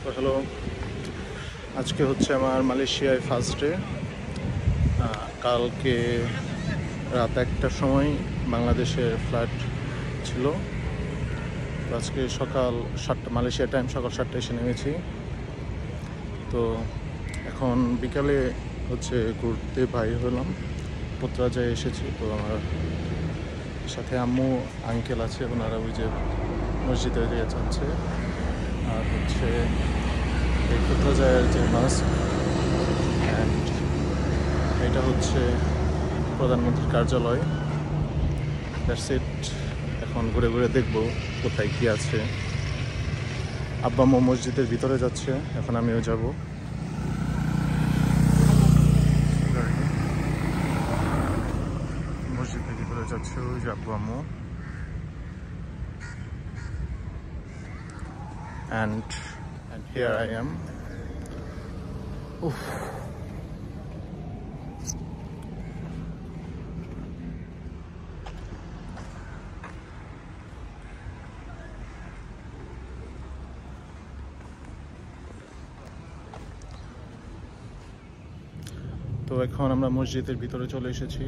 তো হ্যালো, আজকে হচ্ছে আমার মালয়েশিয়ায় ফার্স্ট ডে। কালকে রাত 1টার সময় বাংলাদেশের ফ্লাইট ছিল। তো আজকে সকাল 7টা মালয়েশিয়া টাইম, সকাল 7টায় এসে নেমেছি। তো এখন বিকালে হচ্ছে ঘুরতে বাইর হলাম, পুত্রাজায় এসেছি। তো আমার সাথে আম্মু আঙ্কেল আছে, ওনারা ওই যে মসজিদে দিয়ে যাচ্ছে। আর হচ্ছে এই পুত্রাজায়ের যে মাস্ক, অ্যান্ড এটা হচ্ছে প্রধানমন্ত্রীর কার্যালয়। That's it. এখন ঘুরে ঘুরে দেখবো কোথায় কি আছে। আব্বা আম্মু মসজিদের ভিতরে যাচ্ছে, এখন আমিও যাব। মসজিদের ভিতরে যাচ্ছে ওই যে আব্বু আম্মু। And here I am. উফ, তো এখন আমরা মসজিদের ভিতরে চলে এসেছি।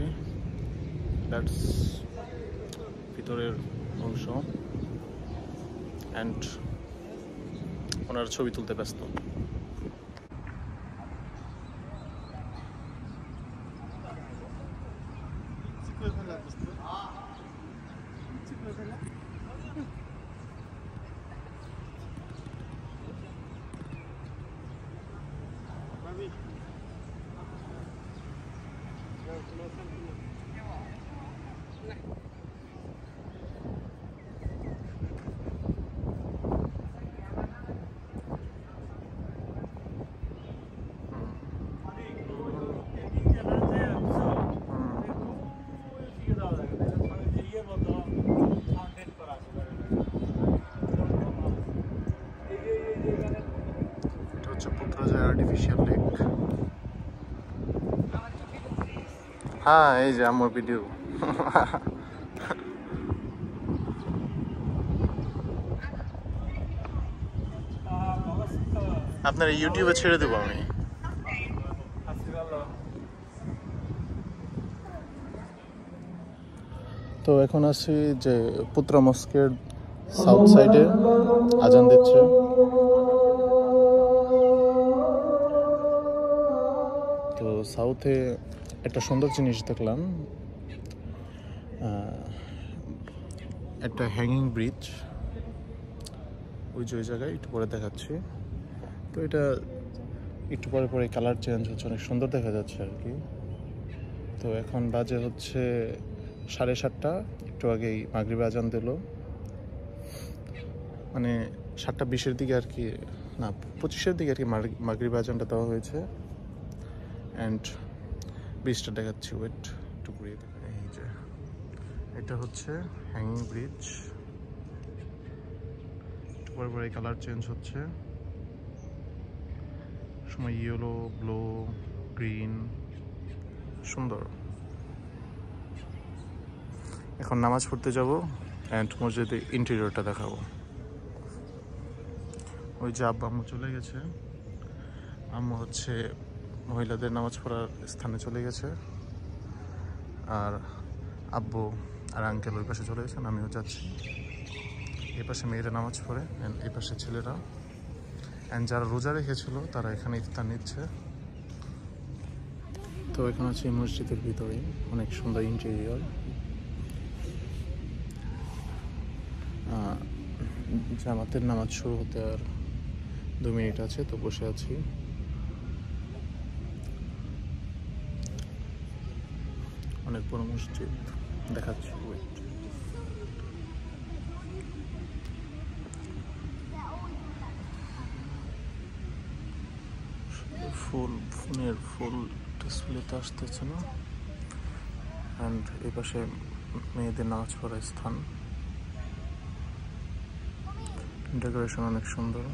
দ্যাটস ভিতরের অংশ। অ্যান্ড ওনার ছবি তুলতে ব্যস্ত। এটা হচ্ছে পুত্রাজয় আর্টিফিশিয়াল লেক। হ্যাঁ, এই যে আমার ভিডিও। আপনার ইউটিউবে ছেড়ে দেবো আমি। তো এখন আছি যে পুত্রা মস্কের সাউথ সাইডে, আজান দিচ্ছে। তো সাউথে একটা সুন্দর জিনিস দেখলাম, একটা হ্যাঙ্গিং ব্রিজ। ওই যে ওই জায়গায় একটু পরে দেখাচ্ছি। তো এটা একটু পরে পরে কালার চেঞ্জ হচ্ছে, অনেক সুন্দর দেখা যাচ্ছে আর কি। তো এখন বাজে হচ্ছে 7:30। একটু আগেই মাগরিবে আজান দিল, মানে 7:20-এর দিকে আর কি, না 25-এর দিকে আর কি মাগরিবে আজানটা দেওয়া হয়েছে। অ্যান্ড ব্রিজটা দেখাচ্ছি, ওয়েট একটু ঘুরিয়ে দেখা। এই যে এটা হচ্ছে হ্যাঙ্গিং ব্রিজ। একটু পরে পরে কালার চেঞ্জ হচ্ছে, সময় ইয়েলো, ব্লু, গ্রিন, সুন্দর। এখন নামাজ পড়তে যাব অ্যান্ড মসজিদের ইন্টেরিয়রটা দেখাবো। ওই যে আব্বা আম্মু চলে গেছে। আম্মু হচ্ছে মহিলাদের নামাজ পড়ার স্থানে চলে গেছে, আর আব্বু আর আঙ্কেল ওই পাশে চলে গেছেন। আমিও যাচ্ছি। এই পাশে মেয়েরা নামাজ পড়ে, অ্যান্ড এই পাশে ছেলেরা। অ্যান্ড যারা রোজা রেখেছিল তারা এখানে ইফতার নিচ্ছে। তো এখন আছে মসজিদের ভিতরে, অনেক সুন্দর ইন্টেরিয়র। জামাতের নামাজ শুরু হতে আর 2 মিনিট আছে, তো বসে আছি। অনেক বড় মসজিদ, দেখাচ্ছি, ওয়েট। ফোনের ফুল ডিসপ্লেতে আসতেছে না। অ্যান্ড এই পাশে মেয়েদের নামাজ পড়ার স্থান। ডেকোরেশন অনেক সুন্দর।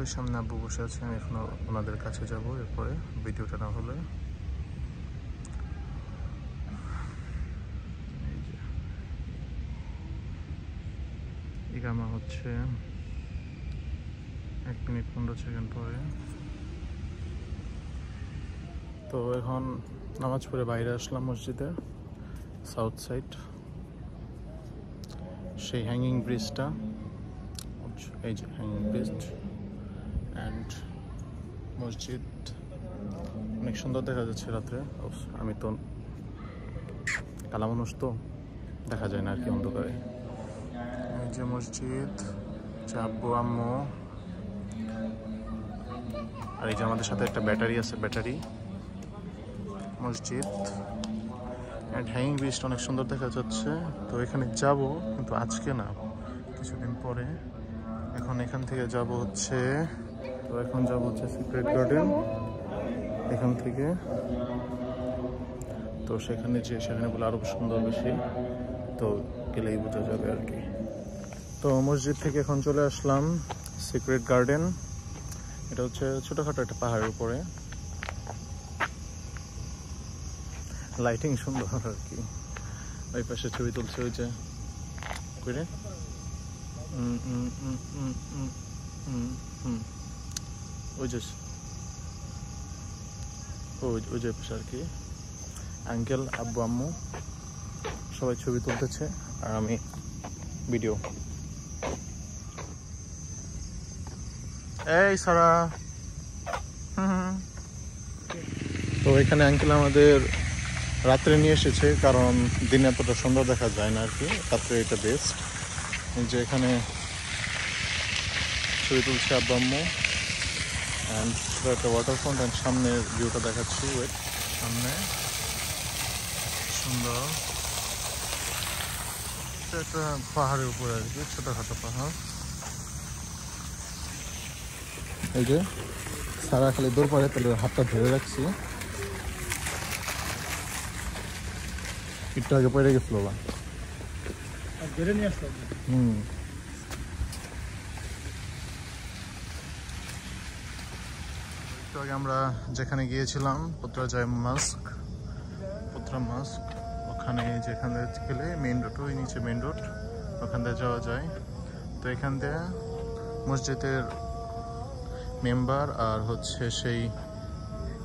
ওই সামনে আব্বু বসে আছে, আমি এখন ওনাদের কাছে যাব এরপরে, ভিডিওটা না হলে। ইকামা হচ্ছে, মিনিট 15 সেকেন্ড পরে। তো এখন নামাজ পড়ে বাইরে আসলাম মসজিদে, সাউথ সাইড, সেই হ্যাঙ্গিং ব্রিজটা, এই যে হ্যাঙ্গিং ব্রিজ অ্যান্ড মসজিদ অনেক সুন্দর দেখা যাচ্ছে রাত্রে। আমি তো কালা মানুষ, তো দেখা যায় না আর কি অন্ধকারে। এই যে মসজিদ, আব্বু আম্মু, আর এই যে আমাদের সাথে একটা ব্যাটারি আছে, ব্যাটারি, মসজিদ অ্যান্ড হ্যাঙ্গিং ব্রিজটা অনেক সুন্দর দেখা যাচ্ছে। তো এখানে যাব, কিন্তু আজকে না, কিছুদিন পরে। এখন এখান থেকে যাব হচ্ছে, তো এখন যাব হচ্ছে সিক্রেট গার্ডেন এখান থেকে। তো সেখানে বলে আরো সুন্দর বেশি, তো গেলেই বোঝা যাবে আর কি। তো মসজিদ থেকে এখন চলে আসলাম সিক্রেট গার্ডেন। এটা হচ্ছে ছোটখাটো একটা পাহাড়ের উপরে, লাইটিং সুন্দর আর কি। ওই পাশে ছবি তুলছে ওই যে করে, ওই যে ওই যে পাশে আর কি আঙ্কেল, আব্বু আম্মু সবাই ছবি তুলতেছে আর আমি ভিডিও। এই সারা, তো এখানে আঙ্কেল আমাদের রাত্রে নিয়ে এসেছে, কারণ দিনে এতটা সুন্দর দেখা যায় না আর কি, রাত্রে এটা বেস্ট। যে এখানে ছবি তুলছে আব্বু আম্মু অ্যান্ড একটা ওয়াটারফ্রন্ট, অ্যান্ড সামনের ভিউটা দেখাচ্ছি। ওয়েট, সামনে সুন্দর একটা পাহাড়ের উপরে আর কি, ছোটখাটো পাহাড়। এই যে সারা খালি দৌড় পরে, তাহলে হাতটা ধরে রাখছি, একটু আগে পড়ে গেছিল বা ধরে নিয়ে আসলাম। একটু আগে আমরা যেখানে গিয়েছিলাম পুত্রাজয় মস্ক, ওখানে যেখানে গেলে মেইন রোড, ওই নিচে মেইন রোড, ওখান থেকে যাওয়া যায়। তো এখান থেকে মসজিদের মেম্বার আর হচ্ছে সেই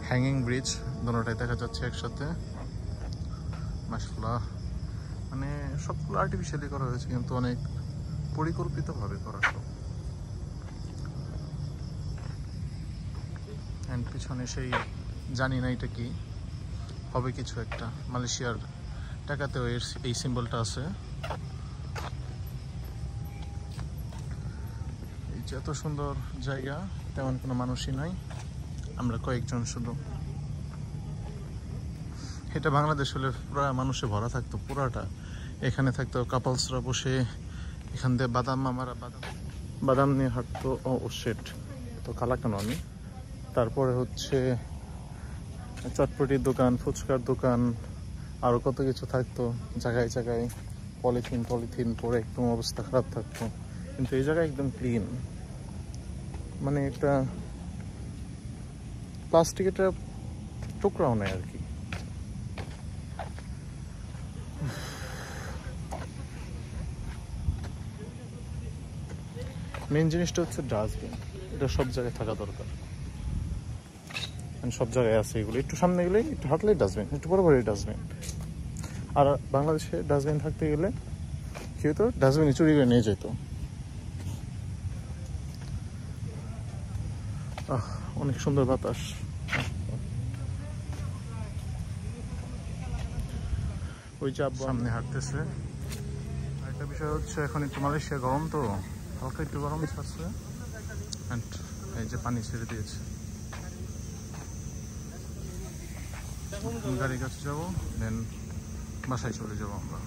হ্যাঙ্গিং ব্রিজ দুটোটাই দেখা যাচ্ছে একসাথে। মাশাআল্লাহ, মানে সবগুলো আর্টিফিশিয়ালি করা হয়েছে, কিন্তু অনেক পরিকল্পিতভাবে করা সব। অ্যান্ড পিছনে সেই জানি না এটা কি হবে, কিছু একটা মালয়েশিয়ার টাকাতেও এই সিম্বলটা আছে। এই যে এত সুন্দর জায়গা, তেমন কোনো মানুষই নাই, আমরা কয়েকজন শুধু। এটা বাংলাদেশ হলে পুরা মানুষে ভরা থাকতো, পুরাটা। এখানে থাকতো কাপলসরা বসে, এখান থেকে বাদাম নিয়ে হাঁটতো। ও সেট, তো কালা কেন আমি। তারপরে হচ্ছে চটপটির দোকান, ফুচকার দোকান, আরও কত কিছু থাকতো জায়গায় জায়গায়। পলিথিন পরে একদম অবস্থা খারাপ থাকতো, কিন্তু এই জায়গায় একদম ক্লিন, মানে একটা প্লাস্টিকের টুকরাও নেই আর কি। মেন জিনিসটা হচ্ছে ডাস্টবিন, এটা সব জায়গায় থাকা দরকার, সব জায়গায় আছে এগুলো। একটু সামনে গেলে, একটু হাঁটলেই ডাস্টবিন, একটু বড় বড় ডাস্টবিন। আর বাংলাদেশে ডাস্টবিন থাকতে গেলে কি হতো, ডাস্টবিনে চুরি করে নিয়ে যেত। অনেক সুন্দর বাতাস। ওই যে আব্বু সামনে হাঁটতেছে। একটা বিষয় হচ্ছে, এখন একটু মালয়েশিয়া গরম, তো হালকা একটু গরম ছাড়ছে, এই যে পানি ছেড়ে দিয়েছে। গাড়ির কাছে যাবো, দেন বাসায় চলে যাবো আমরা।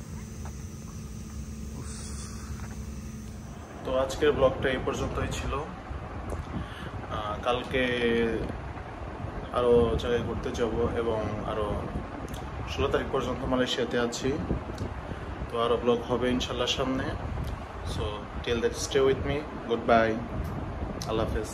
তো আজকের ব্লগটা এই পর্যন্তই ছিল। কালকে আরো জায়গায় ঘুরতে যাব, এবং আরো 16 তারিখ পর্যন্ত মালয়েশিয়াতে আছি। তো আরো ব্লগ হবে ইনশাল্লাহ সামনে। So till that, stay with me. Good bye, আল্লাহ হাফেজ।